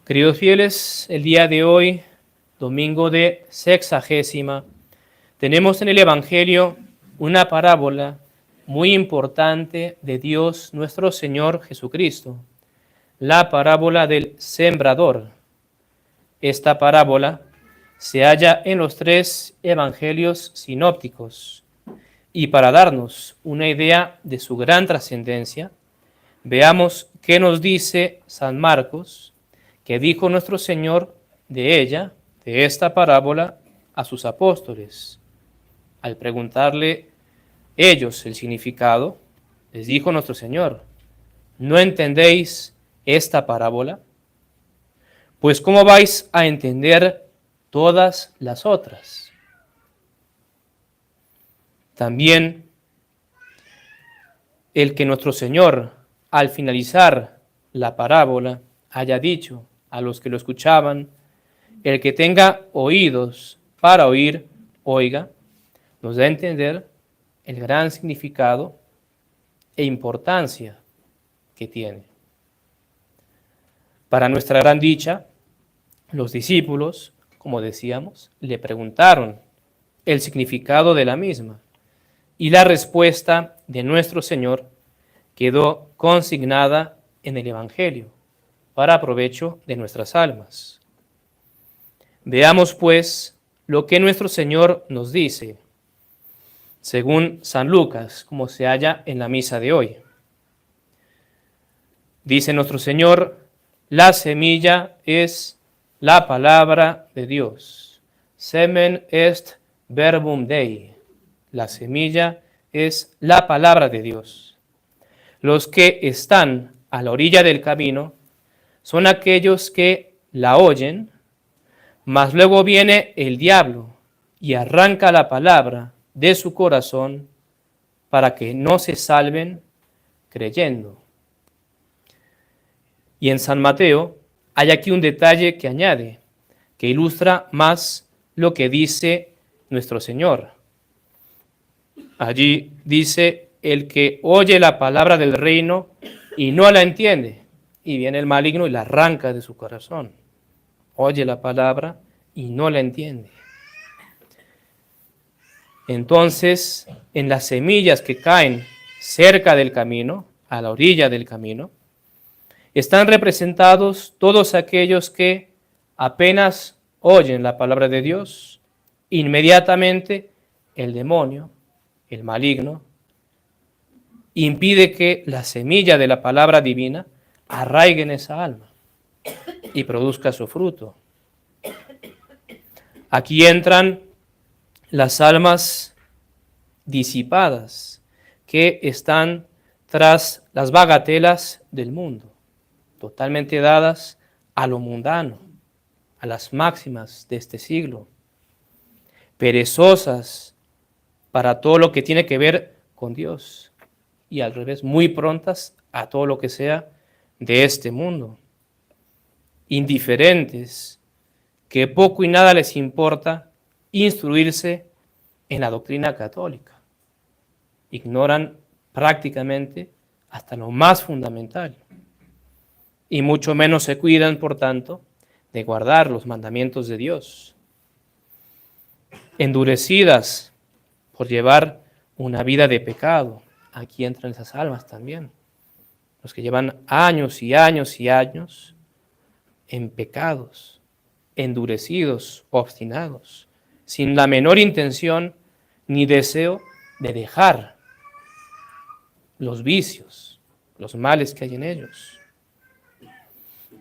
Queridos fieles, el día de hoy, domingo de Sexagésima, tenemos en el Evangelio una parábola muy importante de Dios nuestro Señor Jesucristo, la parábola del sembrador. Esta parábola se halla en los 3 evangelios sinópticos, y para darnos una idea de su gran trascendencia, veamos qué nos dice San Marcos, que dijo nuestro Señor de ella, de esta parábola, a sus apóstoles. Al preguntarle ellos el significado, les dijo nuestro Señor: ¿no entendéis esta parábola? Pues ¿cómo vais a entender todas las otras? También el que nuestro Señor, al finalizar la parábola, haya dicho a los que lo escuchaban: el que tenga oídos para oír, oiga, nos da a entender el gran significado e importancia que tiene. Para nuestra gran dicha, los discípulos, como decíamos, le preguntaron el significado de la misma, y la respuesta de nuestro Señor quedó consignada en el Evangelio para provecho de nuestras almas. Veamos pues lo que nuestro Señor nos dice, según San Lucas, como se halla en la misa de hoy. Dice nuestro Señor: la semilla es la palabra de Dios. Semen est verbum Dei. La semilla es la palabra de Dios. Los que están a la orilla del camino son aquellos que la oyen, mas luego viene el diablo y arranca la palabra de su corazón para que no se salven creyendo. Y en San Mateo hay aquí un detalle que añade, que ilustra más lo que dice nuestro Señor. Allí dice: el que oye la palabra del reino y no la entiende, y viene el maligno y la arranca de su corazón. Oye la palabra y no la entiende. Entonces, en las semillas que caen cerca del camino, a la orilla del camino, están representados todos aquellos que apenas oyen la palabra de Dios, inmediatamente el demonio, el maligno, impide que la semilla de la palabra divina arraigue en esa alma y produzca su fruto. Aquí entran las almas disipadas que están tras las bagatelas del mundo, totalmente dadas a lo mundano, a las máximas de este siglo, perezosas para todo lo que tiene que ver con Dios, y al revés, muy prontas a todo lo que sea de este mundo, indiferentes, que poco y nada les importa instruirse en la doctrina católica. Ignoran prácticamente hasta lo más fundamental, y mucho menos se cuidan, por tanto, de guardar los mandamientos de Dios. Endurecidas por llevar una vida de pecado, aquí entran esas almas también, los que llevan años y años y años en pecados, endurecidos, obstinados, sin la menor intención ni deseo de dejar los vicios, los males que hay en ellos,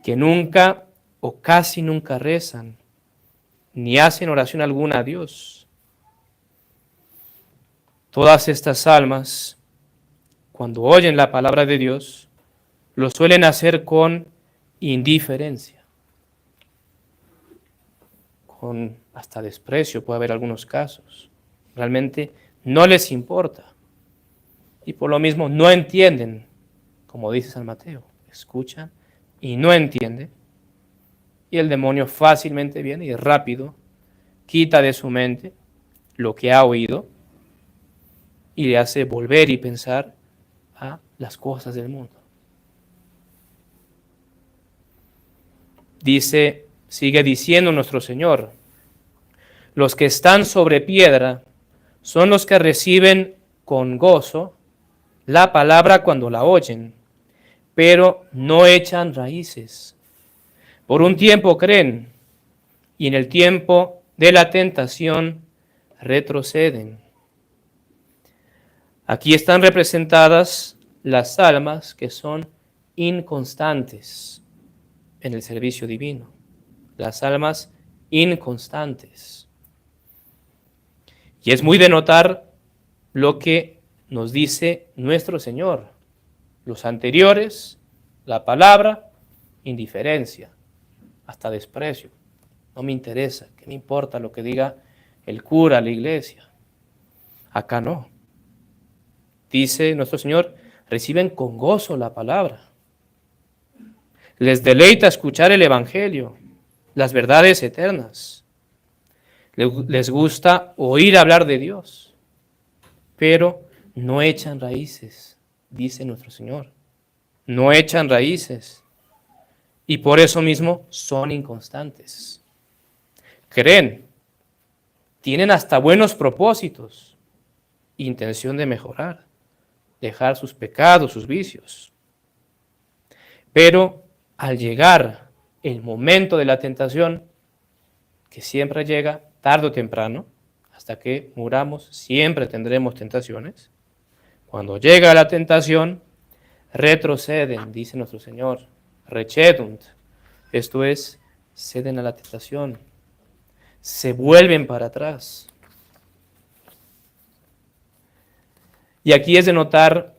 que nunca o casi nunca rezan, ni hacen oración alguna a Dios. Todas estas almas, cuando oyen la palabra de Dios, lo suelen hacer con indiferencia, con hasta desprecio, puede haber algunos casos. Realmente no les importa. Y por lo mismo no entienden, como dice San Mateo, escuchan y no entienden. Y el demonio fácilmente viene y rápido quita de su mente lo que ha oído y le hace volver y pensar a las cosas del mundo. sigue diciendo nuestro Señor, los que están sobre piedra son los que reciben con gozo la palabra cuando la oyen, pero no echan raíces. Por un tiempo creen y en el tiempo de la tentación retroceden. Aquí están representadas las almas que son inconstantes en el servicio divino, las almas inconstantes. Y es muy de notar lo que nos dice nuestro Señor. Los anteriores, la palabra, indiferencia, hasta desprecio. No me interesa, ¿qué me importa lo que diga el cura, la iglesia? Acá no. Dice nuestro Señor, reciben con gozo la palabra. Les deleita escuchar el Evangelio, las verdades eternas. Les gusta oír hablar de Dios, pero no echan raíces, dice nuestro Señor. No echan raíces. Y por eso mismo son inconstantes. Creen, tienen hasta buenos propósitos, intención de mejorar, dejar sus pecados, sus vicios. Pero al llegar el momento de la tentación, que siempre llega tarde o temprano, hasta que muramos, siempre tendremos tentaciones. Cuando llega la tentación, retroceden, dice nuestro Señor, recedunt, esto es, ceden a la tentación, se vuelven para atrás. Y aquí es de notar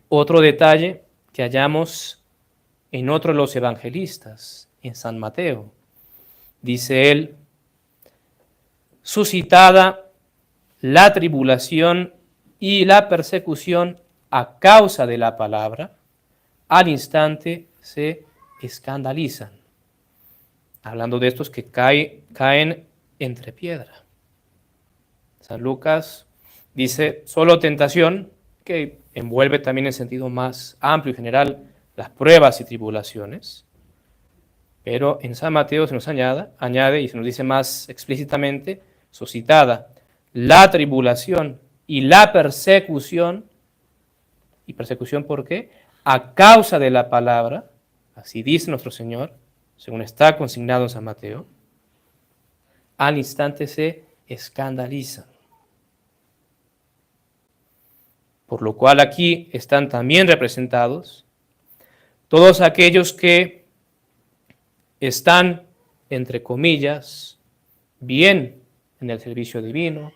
otro detalle que hallamos en otro de los evangelistas, en San Mateo. Dice él, suscitada la tribulación y la persecución a causa de la palabra, al instante se escandalizan. Hablando de estos que caen entre piedra. San Lucas dice solo tentación, que envuelve también en sentido más amplio y general las pruebas y tribulaciones. Pero en San Mateo se nos añade y se nos dice más explícitamente, suscitada la tribulación y la persecución. ¿Y persecución por qué? A causa de la palabra, así dice nuestro Señor, según está consignado en San Mateo, al instante se escandalizan. Por lo cual aquí están también representados todos aquellos que están, entre comillas, bien en el servicio divino,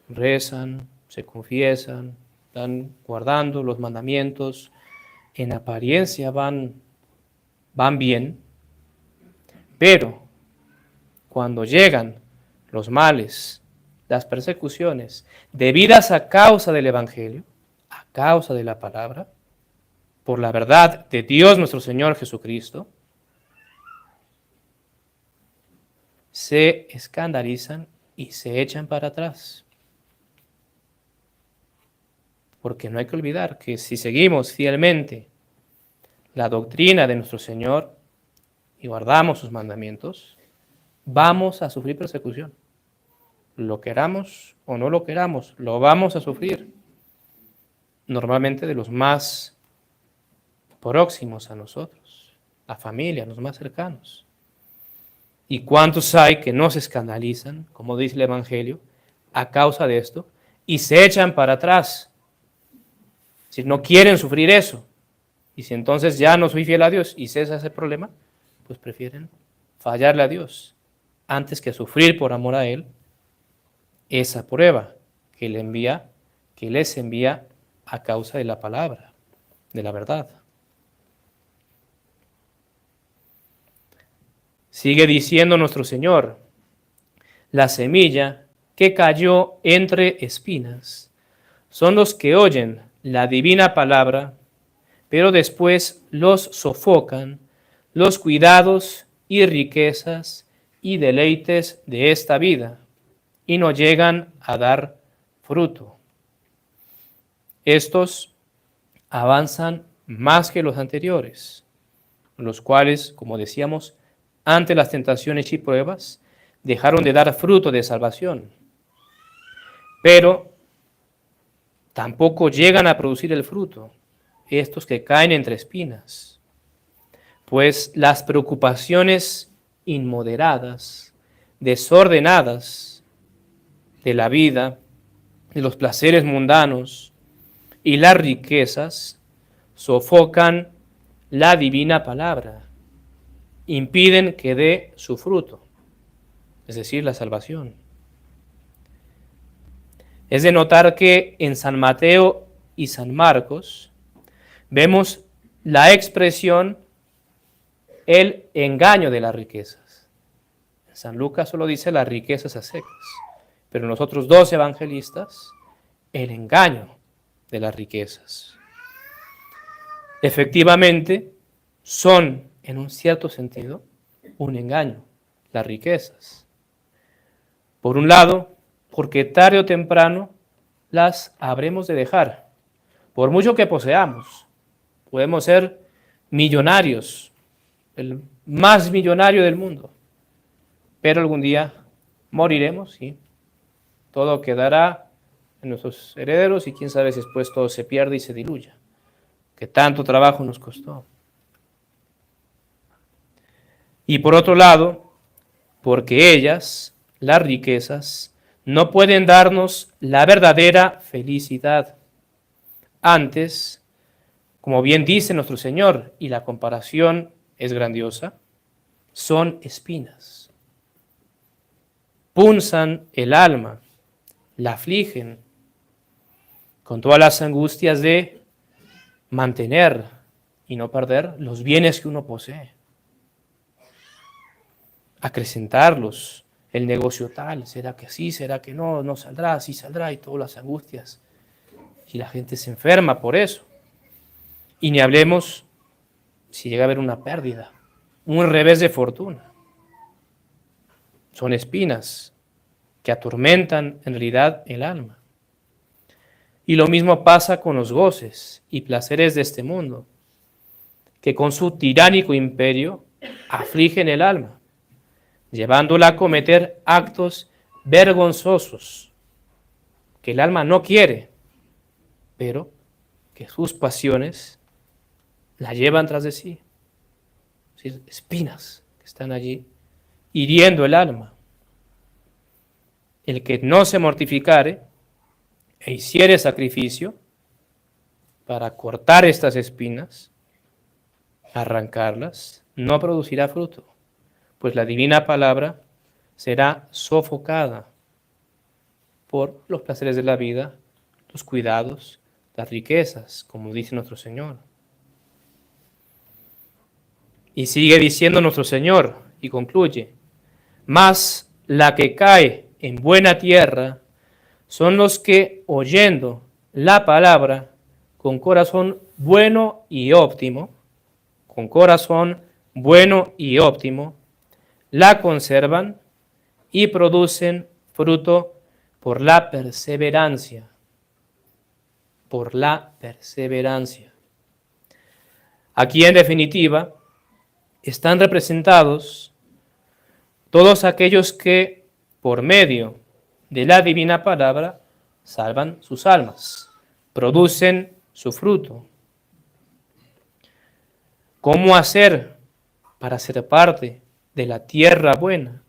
rezan, se confiesan, están guardando los mandamientos, en apariencia van bien, pero cuando llegan los males, las persecuciones, debidas a causa del Evangelio, a causa de la palabra, por la verdad de Dios nuestro Señor Jesucristo, se escandalizan y se echan para atrás. Porque no hay que olvidar que si seguimos fielmente la doctrina de nuestro Señor y guardamos sus mandamientos, vamos a sufrir persecución. Lo queramos o no lo queramos, lo vamos a sufrir. Normalmente de los más próximos a nosotros, la familia, los más cercanos. ¿Y cuántos hay que no se escandalizan, como dice el Evangelio, a causa de esto, y se echan para atrás? Si no quieren sufrir eso, y si entonces ya no soy fiel a Dios y cesa ese problema, pues prefieren fallarle a Dios antes que sufrir por amor a Él esa prueba que les envía a causa de la palabra, de la verdad. Sigue diciendo nuestro Señor, la semilla que cayó entre espinas son los que oyen la divina palabra, pero después los sofocan los cuidados y riquezas y deleites de esta vida y no llegan a dar fruto. Estos avanzan más que los anteriores, los cuales, como decíamos, ante las tentaciones y pruebas, dejaron de dar fruto de salvación. Pero tampoco llegan a producir el fruto, estos que caen entre espinas, pues las preocupaciones inmoderadas, desordenadas de la vida, de los placeres mundanos y las riquezas, sofocan la divina palabra, impiden que dé su fruto, es decir, la salvación. Es de notar que en San Mateo y San Marcos vemos la expresión el engaño de las riquezas. En San Lucas solo dice las riquezas a secas, pero en los otros dos evangelistas, el engaño de las riquezas. Efectivamente, son, en un cierto sentido, un engaño, las riquezas. Por un lado, porque tarde o temprano las habremos de dejar. Por mucho que poseamos, podemos ser millonarios, el más millonario del mundo, pero algún día moriremos y todo quedará en nuestros herederos y quién sabe si después todo se pierde y se diluya, que tanto trabajo nos costó. Y por otro lado, porque ellas, las riquezas, no pueden darnos la verdadera felicidad. Antes, como bien dice nuestro Señor, y la comparación es grandiosa, son espinas. Punzan el alma, la afligen, con todas las angustias de mantener y no perder los bienes que uno posee. Acrecentarlos, el negocio tal, ¿será que sí? ¿Será que no? ¿No saldrá? Sí saldrá, y todas las angustias. Y la gente se enferma por eso. Y ni hablemos si llega a haber una pérdida, un revés de fortuna. Son espinas que atormentan en realidad el alma. Y lo mismo pasa con los goces y placeres de este mundo, que con su tiránico imperio afligen el alma, llevándola a cometer actos vergonzosos que el alma no quiere, pero que sus pasiones la llevan tras de sí. Es decir, espinas que están allí hiriendo el alma. El que no se mortificare e hiciere sacrificio para cortar estas espinas, arrancarlas, no producirá fruto, pues la divina palabra será sofocada por los placeres de la vida, los cuidados, las riquezas, como dice nuestro Señor. Y sigue diciendo nuestro Señor, y concluye, mas la que cae en buena tierra son los que, oyendo la palabra con corazón bueno y óptimo, la conservan y producen fruto por la perseverancia. Por la perseverancia. Aquí, en definitiva, están representados todos aquellos que, por medio de la divina palabra, salvan sus almas, producen su fruto. ¿Cómo hacer para ser parte de la tierra buena,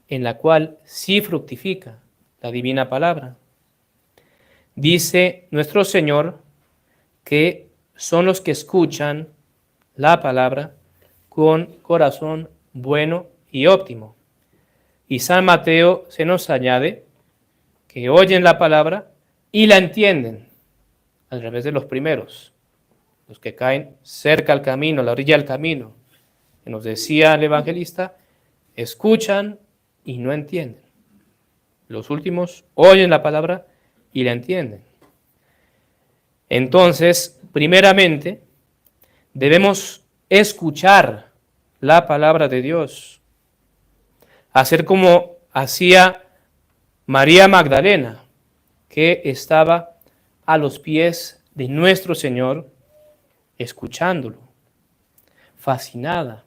en la cual sí fructifica la divina palabra? Dice nuestro Señor que son los que escuchan la palabra con corazón bueno y óptimo. Y San Mateo se nos añade que oyen la palabra y la entienden, al revés de los primeros, los que caen cerca al camino, a la orilla del camino. Que nos decía el evangelista, escuchan y no entienden. Los últimos oyen la palabra y la entienden. Entonces, primeramente, debemos escuchar la palabra de Dios, hacer como hacía María Magdalena, que estaba a los pies de nuestro Señor, escuchándolo, fascinada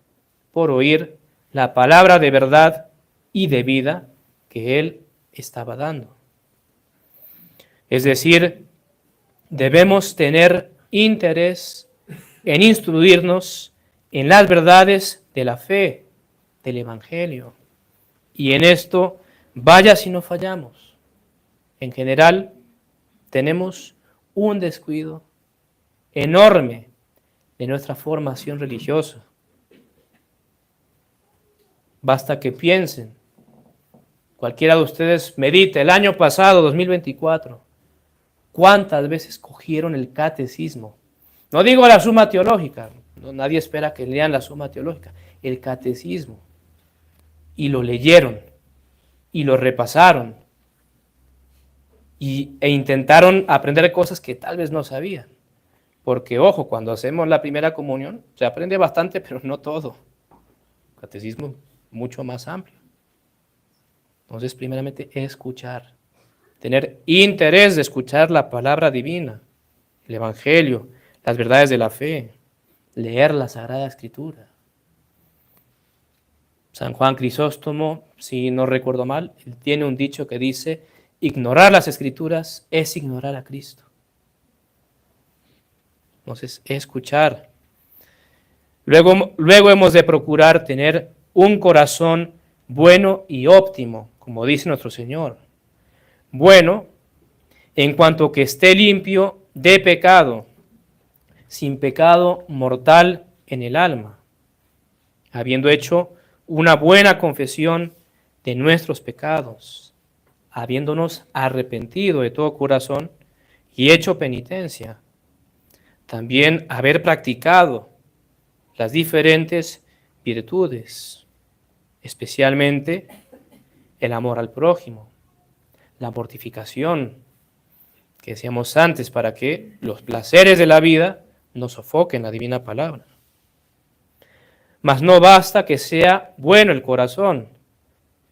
por oír la palabra de verdad y de vida que Él estaba dando. Es decir, debemos tener interés en instruirnos en las verdades de la fe, del Evangelio. Y en esto, vaya si no fallamos. En general, tenemos un descuido enorme de nuestra formación religiosa. Basta que piensen, cualquiera de ustedes medite, el año pasado, 2024, ¿cuántas veces cogieron el catecismo? No digo la suma teológica, no, nadie espera que lean la suma teológica, el catecismo. Y lo leyeron, y lo repasaron, e intentaron aprender cosas que tal vez no sabían. Porque, ojo, cuando hacemos la primera comunión, se aprende bastante, pero no todo. El catecismo mucho más amplio. Entonces, primeramente, escuchar. Tener interés de escuchar la palabra divina, el Evangelio, las verdades de la fe, leer la Sagrada Escritura. San Juan Crisóstomo, si no recuerdo mal, él tiene un dicho que dice, ignorar las Escrituras es ignorar a Cristo. Entonces, escuchar. Luego hemos de procurar tener un corazón bueno y óptimo, como dice nuestro Señor. Bueno, en cuanto que esté limpio de pecado, sin pecado mortal en el alma, habiendo hecho una buena confesión de nuestros pecados, habiéndonos arrepentido de todo corazón y hecho penitencia. También haber practicado las diferentes virtudes, especialmente el amor al prójimo, la mortificación, que decíamos antes, para que los placeres de la vida no sofoquen la divina palabra. Mas no basta que sea bueno el corazón,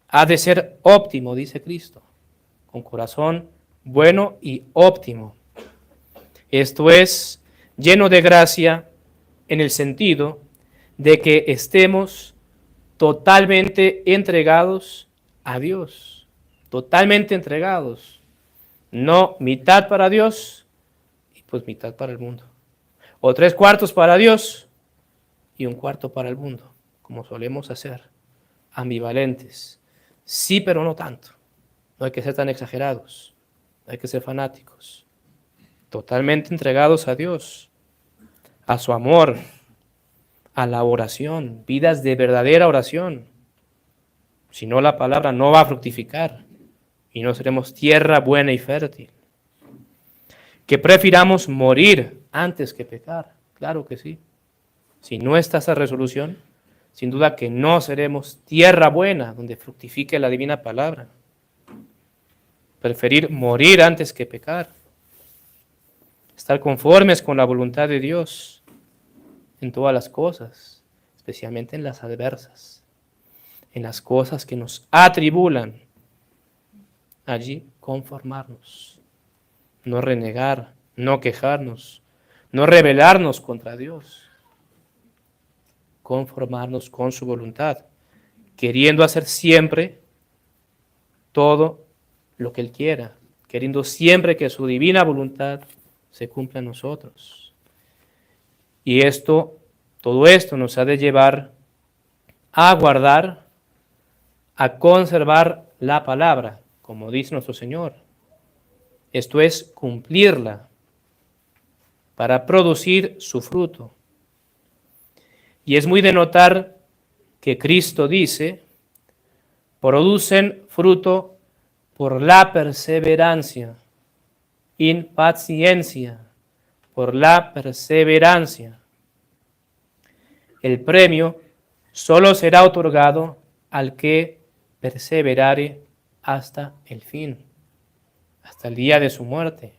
ha de ser óptimo, dice Cristo, con corazón bueno y óptimo. Esto es, lleno de gracia en el sentido de que estemos totalmente entregados a Dios, totalmente entregados, no mitad para Dios y pues mitad para el mundo, o 3/4 para Dios y 1/4 para el mundo, como solemos hacer, ambivalentes, sí pero no tanto, no hay que ser tan exagerados, no hay que ser fanáticos, totalmente entregados a Dios, a su amor, a la oración, vidas de verdadera oración. Si no, la palabra no va a fructificar y no seremos tierra buena y fértil. Que prefiramos morir antes que pecar, claro que sí. Si no está esa resolución, sin duda que no seremos tierra buena donde fructifique la divina palabra. Preferir morir antes que pecar. Estar conformes con la voluntad de Dios en todas las cosas, especialmente en las adversas, en las cosas que nos atribulan. Allí conformarnos, no renegar, no quejarnos, no rebelarnos contra Dios, conformarnos con su voluntad, queriendo hacer siempre todo lo que Él quiera, queriendo siempre que su divina voluntad se cumpla en nosotros. Y todo esto nos ha de llevar a guardar, a conservar la palabra, como dice nuestro Señor. Esto es cumplirla para producir su fruto. Y es muy de notar que Cristo dice, producen fruto por la perseverancia, in paciencia, por la perseverancia. El premio solo será otorgado al que perseverare hasta el fin, hasta el día de su muerte.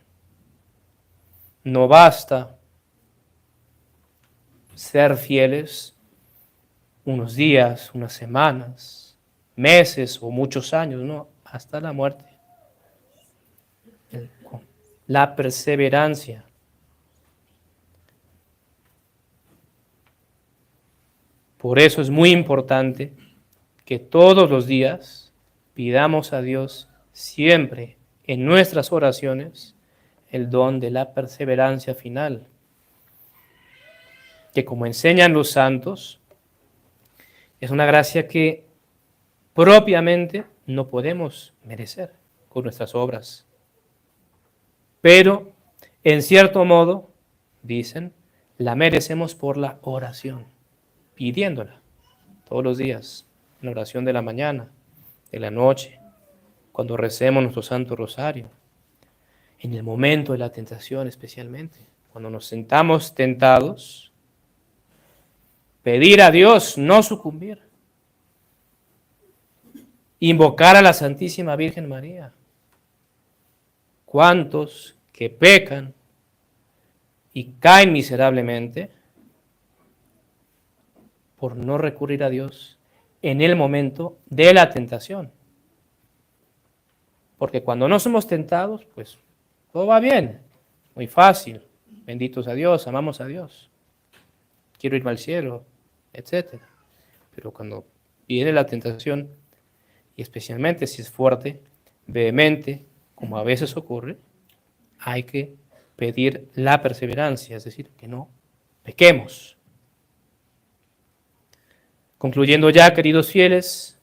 No basta ser fieles unos días, unas semanas, meses o muchos años, no, hasta la muerte. La perseverancia. Por eso es muy importante que todos los días pidamos a Dios siempre en nuestras oraciones el don de la perseverancia final, que como enseñan los santos, es una gracia que propiamente no podemos merecer con nuestras obras. Pero, en cierto modo, dicen, la merecemos por la oración, pidiéndola todos los días, en la oración de la mañana, de la noche, cuando recemos nuestro Santo Rosario, en el momento de la tentación especialmente, cuando nos sentamos tentados, pedir a Dios no sucumbir, invocar a la Santísima Virgen María. ¿Cuántos que pecan y caen miserablemente por no recurrir a Dios en el momento de la tentación? Porque cuando no somos tentados, pues todo va bien, muy fácil. Benditos a Dios, amamos a Dios. Quiero irme al cielo, etc. Pero cuando viene la tentación, y especialmente si es fuerte, vehemente, como a veces ocurre, hay que pedir la perseverancia, es decir, que no pequemos. Concluyendo ya, queridos fieles,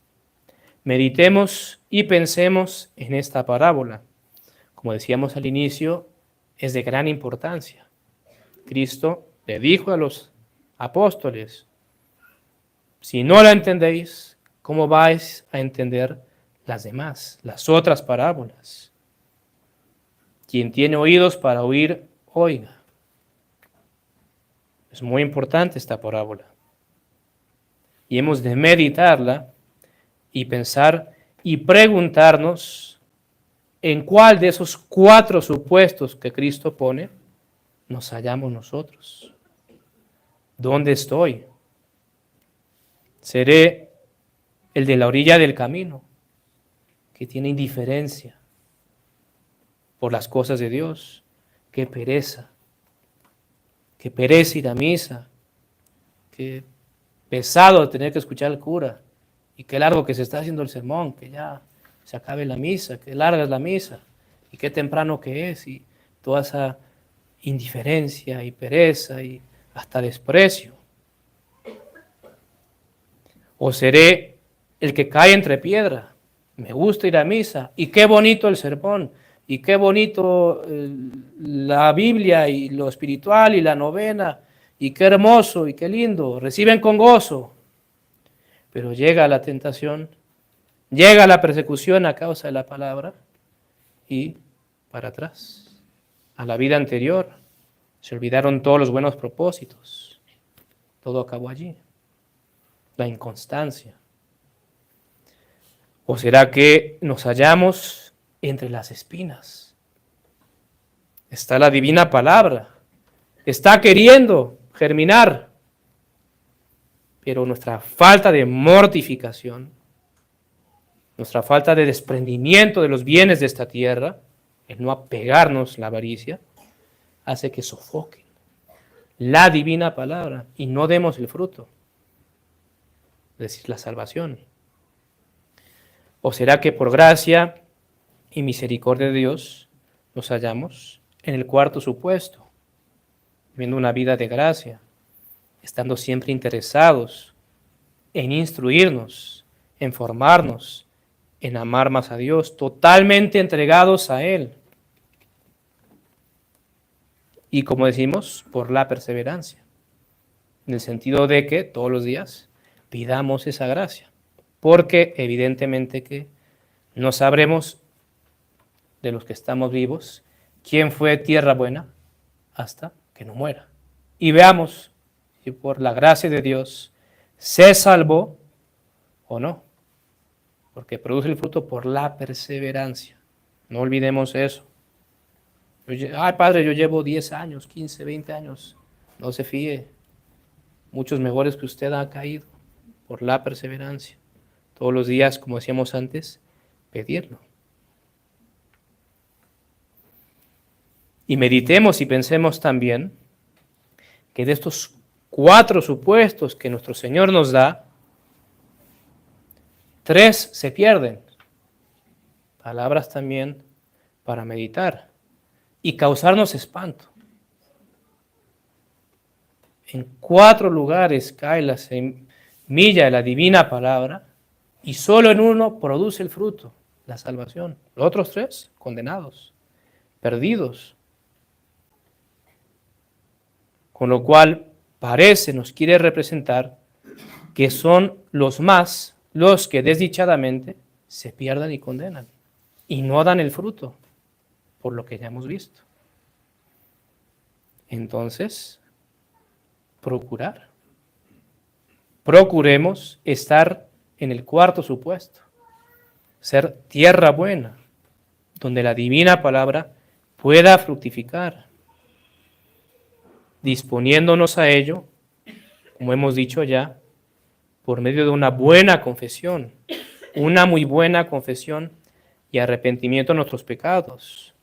meditemos y pensemos en esta parábola. Como decíamos al inicio, es de gran importancia. Cristo le dijo a los apóstoles, si no la entendéis, ¿cómo vais a entender las demás, las otras parábolas? Quien tiene oídos para oír, oiga. Es muy importante esta parábola. Y hemos de meditarla y pensar y preguntarnos en cuál de esos 4 supuestos que Cristo pone nos hallamos nosotros. ¿Dónde estoy? ¿Seré el de la orilla del camino, que tiene indiferencia por las cosas de Dios? Qué pereza ir a misa, qué pesado tener que escuchar al cura, y qué largo que se está haciendo el sermón, que ya se acabe la misa, qué larga es la misa, y qué temprano que es, y toda esa indiferencia y pereza y hasta desprecio. O seré el que cae entre piedra. Me gusta ir a misa, y qué bonito el sermón, y qué bonito la Biblia y lo espiritual y la novena, y qué hermoso y qué lindo, reciben con gozo. Pero llega la tentación, llega la persecución a causa de la palabra y para atrás, a la vida anterior. Se olvidaron todos los buenos propósitos. Todo acabó allí. La inconstancia. ¿O será que nos hallamos entre las espinas? Está la divina palabra. Está queriendo germinar. Pero nuestra falta de mortificación, nuestra falta de desprendimiento de los bienes de esta tierra, el no apegarnos la avaricia, hace que sofoquen la divina palabra y no demos el fruto, es decir, la salvación. ¿O será que por gracia y misericordia de Dios nos hallamos en el 4º supuesto, viviendo una vida de gracia, estando siempre interesados en instruirnos, en formarnos, en amar más a Dios, totalmente entregados a Él? Y como decimos, por la perseverancia, en el sentido de que todos los días pidamos esa gracia, porque evidentemente que no sabremos de los que estamos vivos quién fue tierra buena hasta que no muera. Y veamos si por la gracia de Dios se salvó o no, porque produce el fruto por la perseverancia. No olvidemos eso. Ay, padre, yo llevo 10 años, 15, 20 años. No se fíe. Muchos mejores que usted han caído por la perseverancia. Todos los días, como decíamos antes, pedirlo. Y meditemos y pensemos también que de estos 4 supuestos que nuestro Señor nos da, 3 se pierden. Palabras también para meditar y causarnos espanto. En 4 lugares cae la semilla de la divina palabra y solo en uno produce el fruto, la salvación. Los otros 3, condenados, perdidos. Con lo cual nos quiere representar que son los que desdichadamente se pierdan y condenan y no dan el fruto, por lo que ya hemos visto. Entonces, procuremos estar en el 4 supuesto, ser tierra buena, donde la divina palabra pueda fructificar, disponiéndonos a ello, como hemos dicho ya, por medio de una buena confesión, una muy buena confesión y arrepentimiento de nuestros pecados,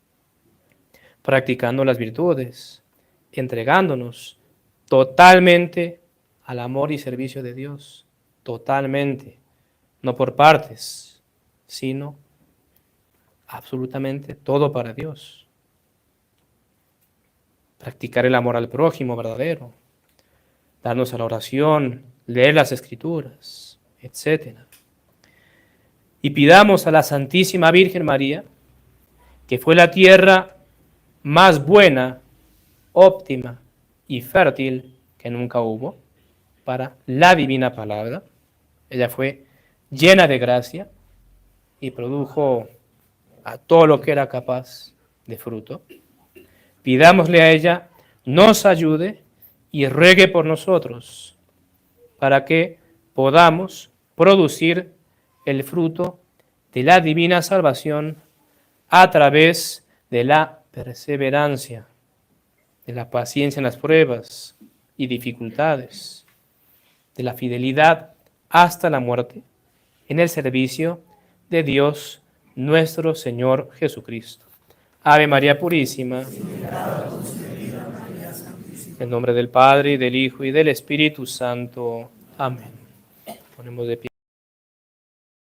practicando las virtudes, entregándonos totalmente al amor y servicio de Dios, totalmente, no por partes, sino absolutamente todo para Dios. Practicar el amor al prójimo verdadero, darnos a la oración, leer las Escrituras, etc. Y pidamos a la Santísima Virgen María, que fue la tierra más buena, óptima y fértil que nunca hubo para la divina palabra. Ella fue llena de gracia y produjo a todo lo que era capaz de fruto. Pidámosle a ella, nos ayude y ruegue por nosotros para que podamos producir el fruto de la divina salvación a través de la perseverancia, de la paciencia en las pruebas y dificultades, de la fidelidad hasta la muerte en el servicio de Dios nuestro Señor Jesucristo. Ave María Purísima. En nombre del Padre, y del Hijo, y del Espíritu Santo. Amén. Ponemos de pie.